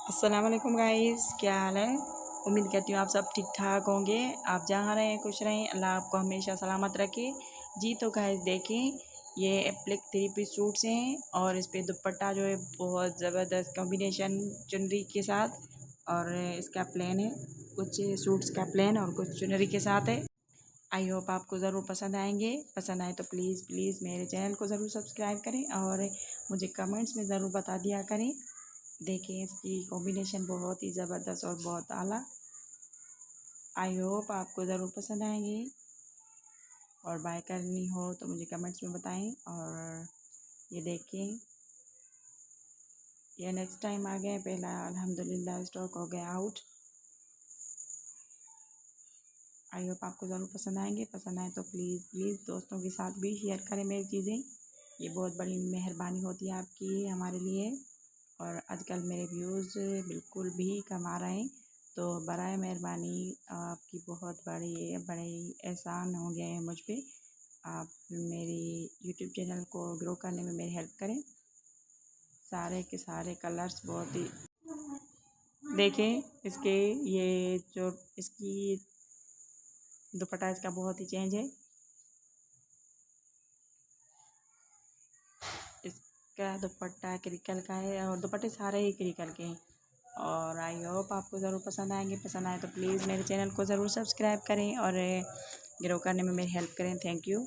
अस्सलाम वालेकुम गाइस, क्या हाल है। उम्मीद करती हूँ आप सब ठीक ठाक होंगे। आप जहाँ रहें खुश रहें, अल्लाह आपको हमेशा सलामत रखे। जी तो गाइस देखें, ये एप्लिक 3 पीस सूट्स हैं और इस पे दुपट्टा जो है बहुत ज़बरदस्त कॉम्बिनेशन चुनरी के साथ। और इसका प्लेन है, कुछ सूट्स का प्लेन और कुछ चुनरी के साथ है। आई होप आपको ज़रूर पसंद आएंगे। पसंद आए तो प्लीज़ प्लीज़ मेरे चैनल को ज़रूर सब्सक्राइब करें और मुझे कमेंट्स में ज़रूर बता दिया करें। देखिए इसकी कॉम्बिनेशन बहुत ही ज़बरदस्त और बहुत आला। आई होप आपको ज़रूर पसंद आएंगी और बाय करनी हो तो मुझे कमेंट्स में बताएं। और ये देखें, ये नेक्स्ट टाइम आ गए, पहला अल्हम्दुलिल्लाह स्टॉक हो गया आउट। आई होप आपको ज़रूर पसंद आएंगे। पसंद आए तो प्लीज़ प्लीज़ दोस्तों के साथ भी शेयर करें मेरी चीज़ें। ये बहुत बड़ी मेहरबानी होती है आपकी हमारे लिए। और आजकल मेरे व्यूज़ बिल्कुल भी कम आ रहे हैं, तो बराए मेहरबानी आपकी बहुत बड़े एहसान हो गए हैं मुझ पे। आप मेरी यूट्यूब चैनल को ग्रो करने में मेरी हेल्प करें। सारे के सारे कलर्स बहुत ही देखें इसके, ये जो इसकी दुपट्टा इसका बहुत ही चेंज है। इसका दुपट्टा क्रिकल का है और दुपट्टे सारे ही क्रिकल के हैं। और आई होप आपको ज़रूर पसंद आएंगे। पसंद आए तो प्लीज़ मेरे चैनल को ज़रूर सब्सक्राइब करें और ग्रो करने में मेरी हेल्प करें। Thank you.